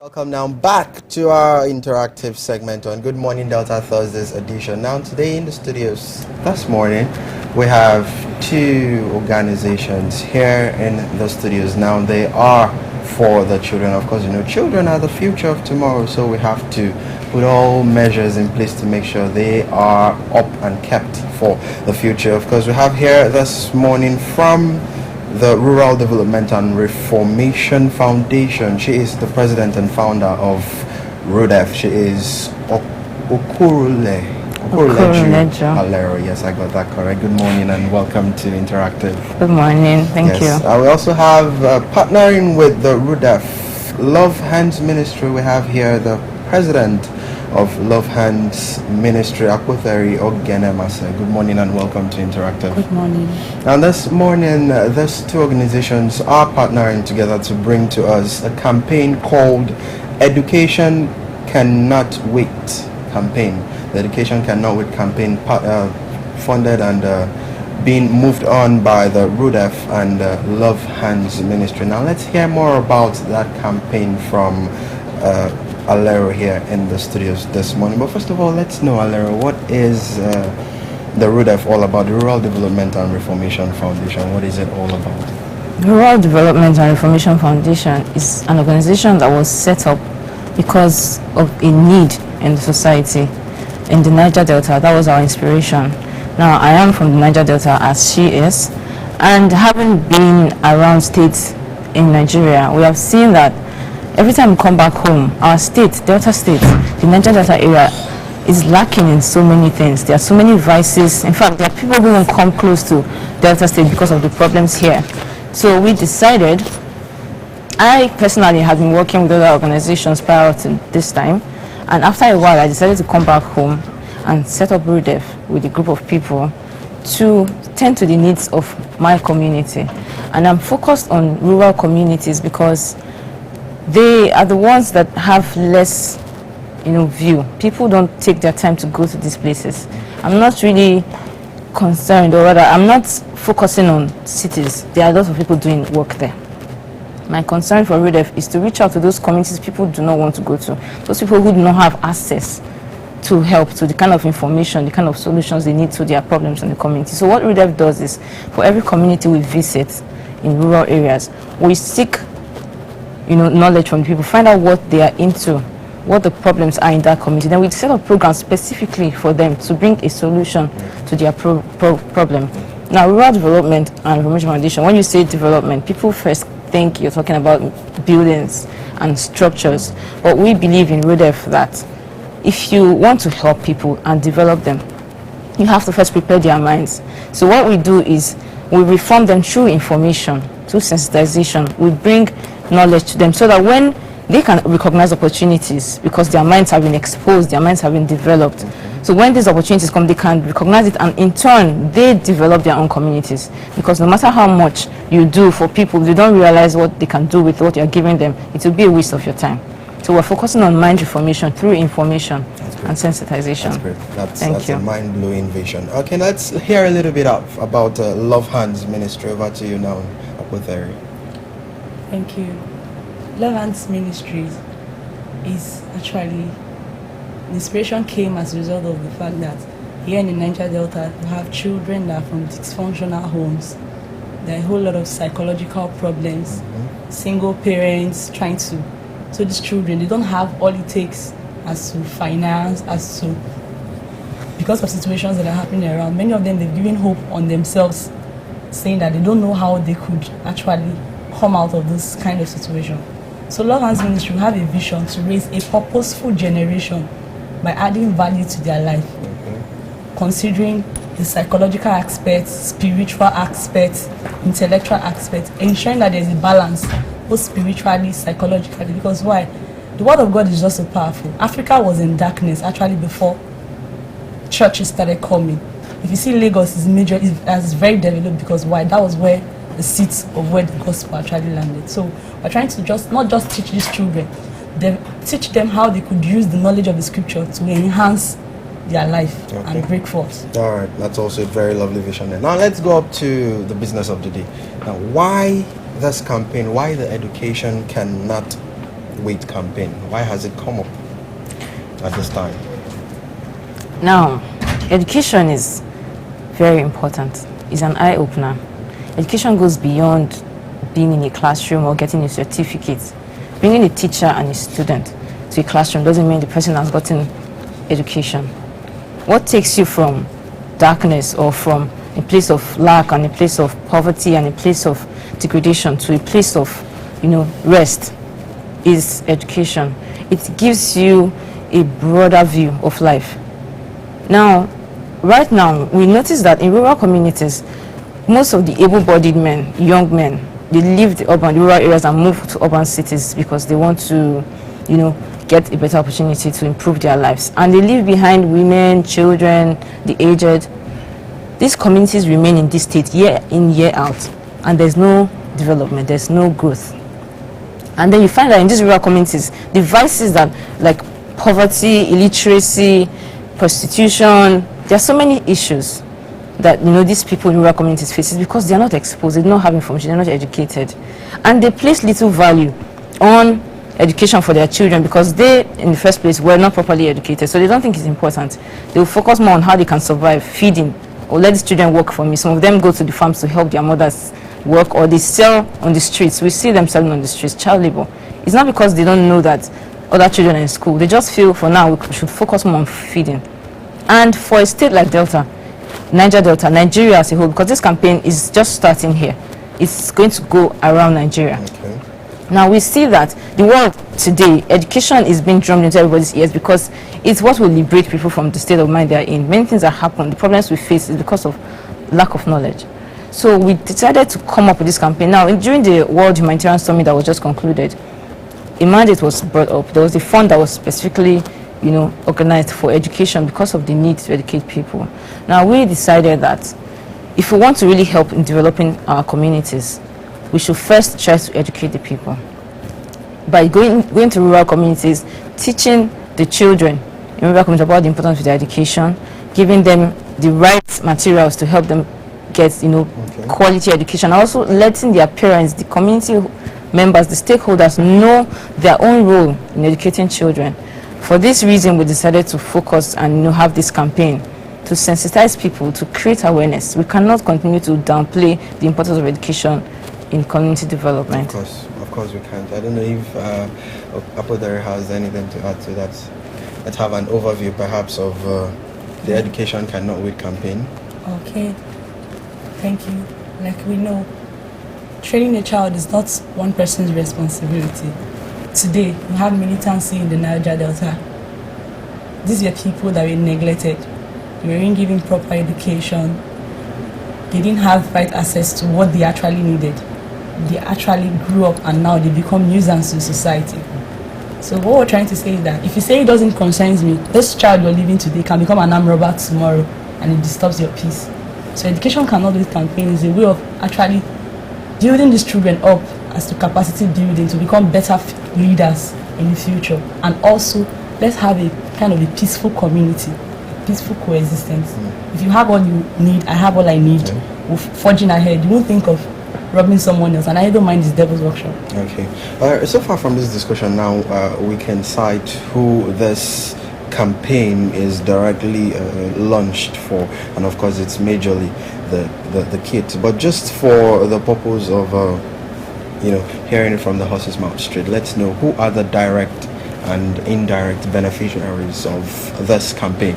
Welcome now back to our interactive segment on Good Morning Delta Thursdays edition. Now today in the studios this morning we have two organizations here in the studios. Now they are for the children. Of course, you know, children are the future of tomorrow, so we have to put all measures in place to make sure they are up and kept for the future. Of course, we have here this morning from the Rural Development and Reformation Foundation. She is the president and founder of RUDEF. She is Okuruleju Alero. Yes, I got that correct. Good morning and welcome to Interactive. Good morning. Thank you. We also have partnering with the RUDEF Love Hands Ministry. We have here the president of Love Hands Ministry, Apotheri Ogenemase. Good morning and welcome to Interactive. Good morning. And this morning, these two organizations are partnering together to bring to us a campaign called Education Cannot Wait campaign. The Education Cannot Wait campaign funded and being moved on by the RUDEF and Love Hands Ministry. Now let's hear more about that campaign from Alero here in the studios this morning. But first of all, let's know, Alero, what is the RUDEF all about? The Rural Development and Reformation Foundation. What is it all about? The Rural Development and Reformation Foundation is an organization that was set up because of a need in the society in the Niger Delta. That was our inspiration. Now, I am from the Niger Delta as she is, and having been around states in Nigeria, we have seen that every time we come back home, our state, Delta State, the Niger Delta area, is lacking in so many things. There are so many vices. In fact, there are people who won't come close to Delta State because of the problems here. So we decided, I personally had been working with other organizations prior to this time, and after a while I decided to come back home and set up RUDEF with a group of people to tend to the needs of my community. And I'm focused on rural communities because they are the ones that have less, view. People don't take their time to go to these places. I'm not really concerned, or rather, I'm not focusing on cities. There are lots of people doing work there. My concern for RUDEF is to reach out to those communities people do not want to go to, those people who do not have access to help, to the kind of information, the kind of solutions they need to their problems in the community. So what RUDEF does is, for every community we visit in rural areas, we seek knowledge from people, find out what they are into, what the problems are in that community. Then we set up programs specifically for them to bring a solution to their problem. Now, Rural Development and Reformation Foundation, when you say development, people first think you're talking about buildings and structures. But we believe in RUDEF that if you want to help people and develop them, you have to first prepare their minds. So what we do is we reform them through information, through sensitization. We bring knowledge to them so that when they can recognize opportunities, because their minds have been exposed, their minds have been developed. So when these opportunities come, they can recognize it, and in turn they develop their own communities. Because no matter how much you do for people, they don't realize what they can do with what you're giving them. It will be a waste of your time. So we're focusing on mind reformation through information and sensitization. That's great. That's a mind-blowing vision. Okay, let's hear a little bit about Love Hands Ministry. Over to you now, Apotheri. Thank you. Love Hands Ministries is actually, the inspiration came as a result of the fact that here in the Niger Delta, we have children that are from dysfunctional homes. There are a whole lot of psychological problems, single parents trying to, so these children, they don't have all it takes as to finance, as to, because of situations that are happening around. Many of them, they've given hope on themselves, saying that they don't know how they could actually come out of this kind of situation. So Love Hands Ministry have a vision to raise a purposeful generation by adding value to their life, considering the psychological aspects, spiritual aspects, intellectual aspects, ensuring that there's a balance, both spiritually, psychologically. Because why? The word of God is just so powerful. Africa was in darkness actually before churches started coming. If you see Lagos is very developed, because why? That was where the seats of where the gospel actually landed. So we're trying to not just teach these children, teach them how they could use the knowledge of the scripture to enhance their life and break forth. All right, that's also a very lovely vision there. Now let's go up to the business of the day. Now, why this campaign? Why the Education Cannot weight campaign? Why has it come up at this time? Now, education is very important. It's an eye-opener. Education goes beyond being in a classroom or getting a certificate. Bringing a teacher and a student to a classroom doesn't mean the person has gotten education. What takes you from darkness or from a place of lack and a place of poverty and a place of degradation to a place of, rest is education. It gives you a broader view of life. Now, right now, we notice that in rural communities, most of the able-bodied men, young men, they leave the rural areas and move to urban cities because they want to, get a better opportunity to improve their lives. And they leave behind women, children, the aged. These communities remain in this state year in, year out, and there's no development, there's no growth. And then you find that in these rural communities, the vices that, like poverty, illiteracy, prostitution, there are so many issues that these people in rural communities face because they are not exposed, they don't have information, they're not educated, and they place little value on education for their children because they, in the first place, were not properly educated, so they don't think it's important. They will focus more on how they can survive, feeding, or let these children work for me. Some of them go to the farms to help their mothers work, or they sell on the streets. We see them selling on the streets, child labor. It's not because they don't know that other children are in school. They just feel for now we should focus more on feeding. And for a state like Delta, Niger Delta, Nigeria as a whole, because this campaign is just starting here, it's going to go around Nigeria. Okay. Now we see that the world today, education is being drummed into everybody's ears because it's what will liberate people from the state of mind they are in. Many things that happen, the problems we face is because of lack of knowledge. So we decided to come up with this campaign. Now, during the World Humanitarian Summit that was just concluded, a mandate was brought up. There was a fund that was specifically, organized for education because of the need to educate people. Now, we decided that if we want to really help in developing our communities, we should first try to educate the people. By going to rural communities, teaching the children in rural communities about the importance of their education, giving them the right materials to help them get, quality education. Also letting their parents, the community members, the stakeholders know their own role in educating children. For this reason, we decided to focus and have this campaign to sensitize people, to create awareness. We cannot continue to downplay the importance of education in community development. Of course we can't. I don't know if Apodari has anything to add to that. Let's have an overview perhaps of the Education Cannot Wait campaign. Okay, thank you. Like we know, training a child is not one person's responsibility. Today, we have militancy in the Niger Delta. These are people that were neglected. They weren't given proper education. They didn't have right access to what they actually needed. They actually grew up and now they become nuisance to society. So what we're trying to say is that if you say it doesn't concern me, this child you're living today can become an armed robber tomorrow and it disturbs your peace. So Education Cannot Wait campaign is a way of actually building these children up as to capacity building to become better leaders in the future. And also, let's have a kind of a peaceful community, peaceful coexistence. If you have all you need, I have all I need, we're forging ahead. You won't think of robbing someone else, and I don't mind this devil's workshop. Okay. So far from this discussion now, we can cite who this campaign is directly launched for, and of course it's majorly the kids. But just for the purpose of hearing it from the horse's mouth straight, let's know who are the direct and indirect beneficiaries of this campaign.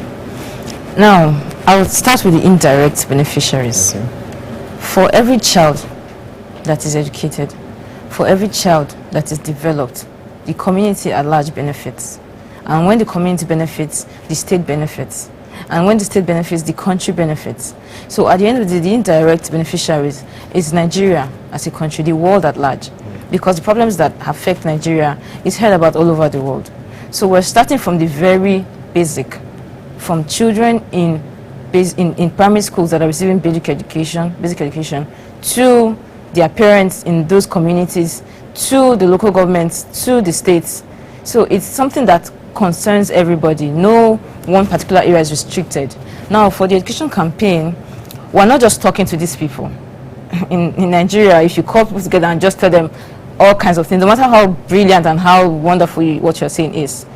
Now, I'll start with the indirect beneficiaries. Okay. For every child that is educated, for every child that is developed, the community at large benefits. And when the community benefits, the state benefits. And when the state benefits, the country benefits. So at the end of the day, the indirect beneficiaries is Nigeria as a country, the world at large. Because the problems that affect Nigeria is heard about all over the world. So we're starting from the very basic, from children in primary schools that are receiving basic education, to their parents in those communities, to the local governments, to the states. So it's something that concerns everybody. No one particular area is restricted. Now, for the education campaign, we're not just talking to these people. In Nigeria, if you call people together and just tell them, all kinds of things, no matter how brilliant and how wonderful what you're saying is.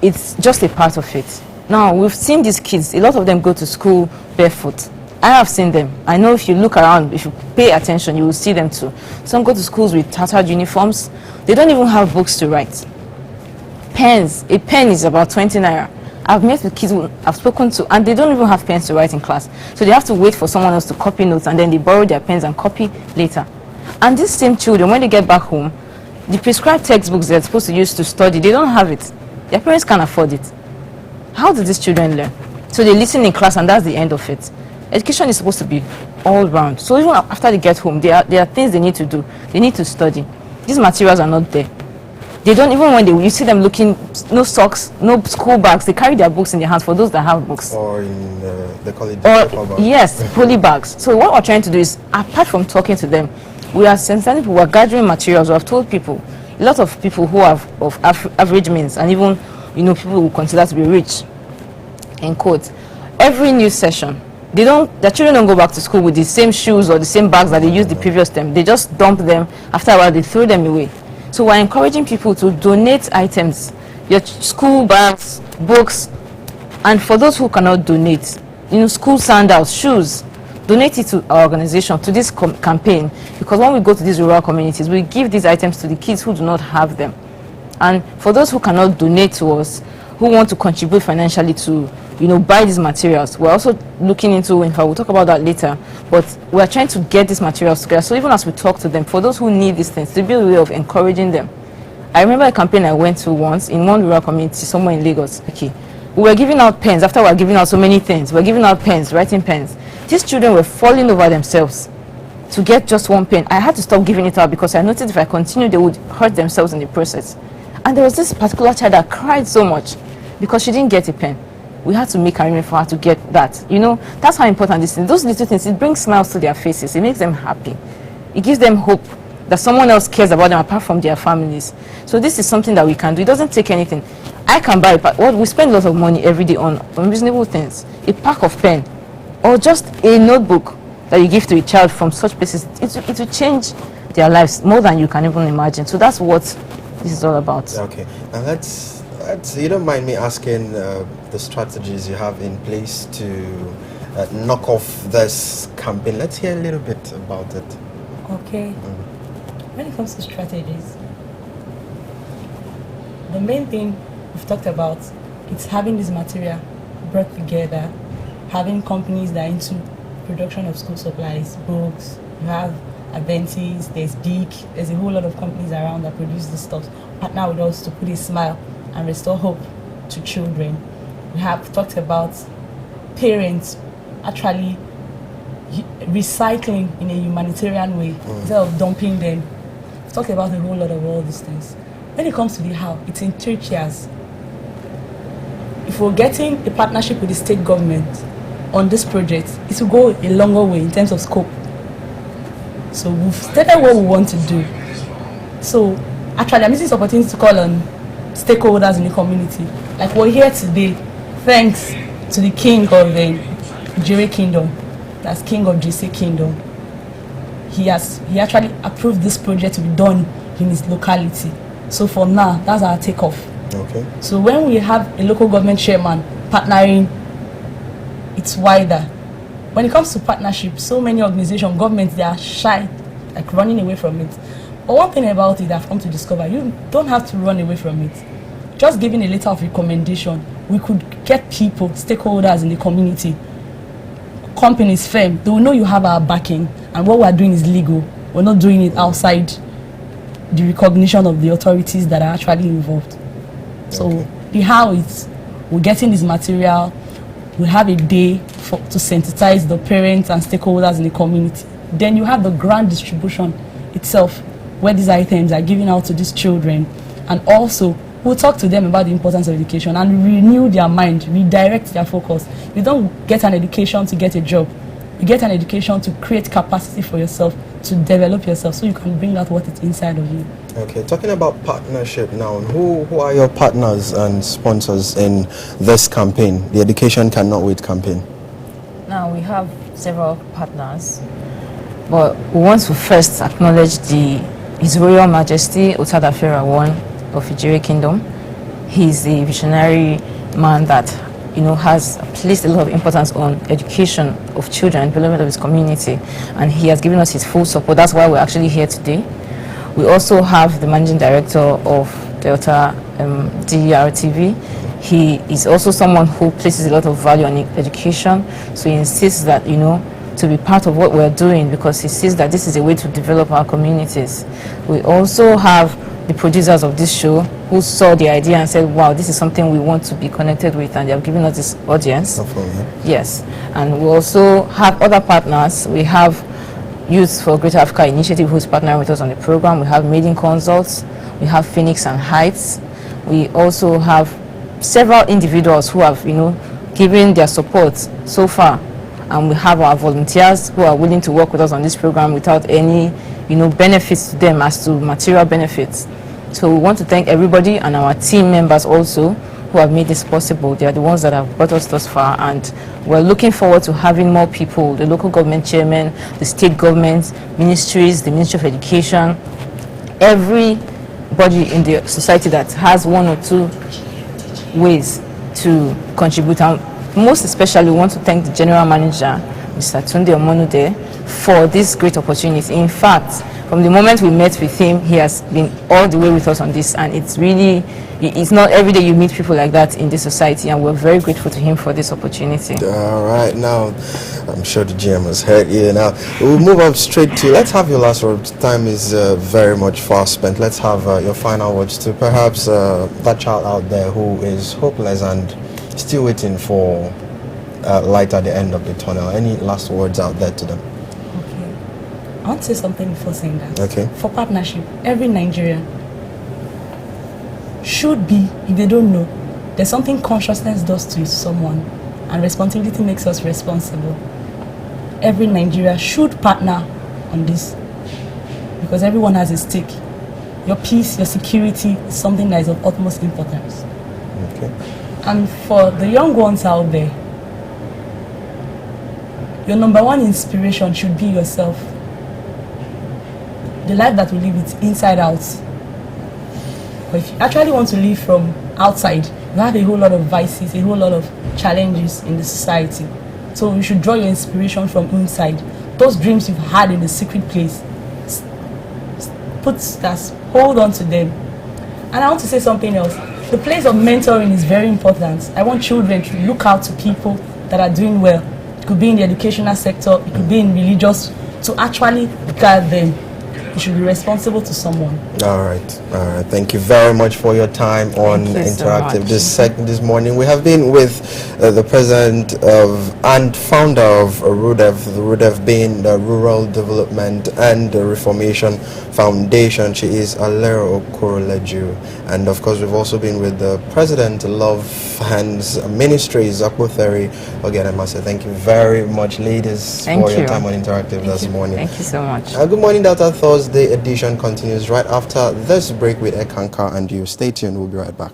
It's just a part of it. Now, we've seen these kids, a lot of them go to school barefoot. I have seen them. I know if you look around, if you pay attention, you will see them too. Some go to schools with tattered uniforms. They don't even have books to write. Pens. A pen is about 20 naira. I've met with kids who I've spoken to, and they don't even have pens to write in class. So they have to wait for someone else to copy notes, and then they borrow their pens and copy later. And these same children, when they get back home, the prescribed textbooks they're supposed to use to study, they don't have it. Their parents can't afford it. How do these children learn? So they listen in class, and that's the end of it. Education is supposed to be all round. So even after they get home, there are things they need to do. They need to study. These materials are not there. They don't, even when you see them looking, no socks, no school bags, they carry their books in their hands for those that have books. Or in the college paper bag. Yes, poly bags. So what we're trying to do is, apart from talking to them, we are sensitizing people, we're gathering materials. We have told people, a lot of people who have of average means, and even people who consider to be rich, in quotes, every new session, their children don't go back to school with the same shoes or the same bags that they used the previous term. They just dump them. After a while, they throw them away. So we're encouraging people to donate items, your school bags, books, and for those who cannot donate, school sandals, shoes, donate it to our organization, to this campaign, because when we go to these rural communities, we give these items to the kids who do not have them. And for those who cannot donate to us, who want to contribute financially to buy these materials, we're also looking into, in fact we'll talk about that later, but we're trying to get these materials together. So even as we talk to them, for those who need these things, to be a way of encouraging them. I remember a campaign I went to once in one rural community somewhere in Lagos. Okay, we were giving out pens. After we were giving out so many things, we were giving out pens, writing pens. These children were falling over themselves to get just one pen. I had to stop giving it out because I noticed if I continued, they would hurt themselves in the process. And there was this particular child that cried so much because she didn't get a pen. We had to make arrangements for her to get that. That's how important this is. Those little things, it brings smiles to their faces. It makes them happy. It gives them hope that someone else cares about them apart from their families. So this is something that we can do. It doesn't take anything. I can buy we spend a lot of money every day on reasonable things. A pack of pen or just a notebook that you give to a child from such places. It will change their lives more than you can even imagine. So that's what this is all about. Okay, and let's you don't mind me asking the strategies you have in place to knock off this campaign. Let's hear a little bit about it. Okay. When it comes to strategies, the main thing we've talked about, it's having this material brought together, having companies that are into production of school supplies, books. You have Aventis, there's Beak, there's a whole lot of companies around that produce this stuff. Partner with us to put a smile and restore hope to children. We have talked about parents actually recycling in a humanitarian way instead of dumping them. We've talked about a whole lot of all these things. When it comes to the how, it's in 3 tiers. If we're getting a partnership with the state government on this project, it will go a longer way in terms of scope. So we've stated what we want to do. So actually, I'm using this opportunity to call on stakeholders in the community. Like we're here today, thanks to the king of the Jere Kingdom, that's king of JC Kingdom. He actually approved this project to be done in his locality. So for now, that's our takeoff. Okay. So when we have a local government chairman partnering, it's wider. When it comes to partnership, so many organizations, governments, they are shy, like running away from it. But one thing about it I've come to discover, you don't have to run away from it. Just giving a letter of recommendation, we could get people, stakeholders in the community, companies, firm, they will know you have our backing and what we're doing is legal. We're not doing it outside the recognition of the authorities that are actually involved. So the how is, we're getting this material, we have a day to sensitize the parents and stakeholders in the community. Then you have the grand distribution itself, where these items are given out to these children. And also, we'll talk to them about the importance of education and renew their mind, redirect their focus. You don't get an education to get a job. You get an education to create capacity for yourself, to develop yourself, so you can bring out what is inside of you. Okay, talking about partnership now, who are your partners and sponsors in this campaign, the Education Cannot Wait campaign? Now, we have several partners, but we want to first acknowledge the His Royal Majesty Otadafera I of Ijere Kingdom. He's a visionary man that has placed a lot of importance on education of children, development of his community, and he has given us his full support. That's why we're actually here today. We also have the managing director of Delta DRTV. He is also someone who places a lot of value on education, so he insists that to be part of what we're doing, because he sees that this is a way to develop our communities. We also have the producers of this show who saw the idea and said, wow, this is something we want to be connected with, and they have given us this audience. Yes. And we also have other partners. We have Youth for Greater Africa Initiative, who's partnering with us on the program. We have Maiden Consults. We have Phoenix and Heights. We also have several individuals who have given their support so far, and we have our volunteers who are willing to work with us on this program without any benefits to them as to material benefits. So we want to thank everybody, and our team members also who have made this possible. They are the ones that have brought us thus far, and we're looking forward to having more people, the local government chairman, the state governments, ministries, the Ministry of Education, everybody in the society that has one or two ways to contribute. And most especially, we want to thank the general manager, Mr. Tunde Omonude, for this great opportunity. In fact, from the moment we met with him, he has been all the way with us on this, and it's not every day you meet people like that in this society, and we're very grateful to him for this opportunity. All right, now I'm sure the GM has heard you. Now we'll move on straight to, let's have your last words. Time is very much fast spent. Let's have your final words to perhaps that child out there who is hopeless and still waiting for light at the end of the tunnel. Any last words out there to them? Okay, I want to say something before saying that. Okay. For partnership, every Nigerian should be, if they don't know, there's something consciousness does to someone, and responsibility makes us responsible. Every Nigerian should partner on this, because everyone has a stake. Your peace, your security is something that is of utmost importance. Okay. And for the young ones out there, your number one inspiration should be yourself. The life that we live is inside out. But if you actually want to live from outside, you have a whole lot of vices, a whole lot of challenges in the society. So you should draw your inspiration from inside. Those dreams you've had in the secret place, hold on to them. And I want to say something else. The place of mentoring is very important. I want children to look out to people that are doing well. It could be in the educational sector, it could be in religious, to actually guide them. You should be responsible to someone. All right. Thank you very much for your time on Interactive this morning. We have been with the president of and founder of RUDEF, the RUDEF being the Rural Development and Reformation Foundation. She is Alero Okoroleju. And of course, we've also been with the president of Love Hands Ministries, Apotheri. Again, I must say thank you very much, ladies, for your time on Interactive this morning. Thank you so much. Good morning, Delta Thursday edition continues right after this break with Ekanka and you. Stay tuned, we'll be right back.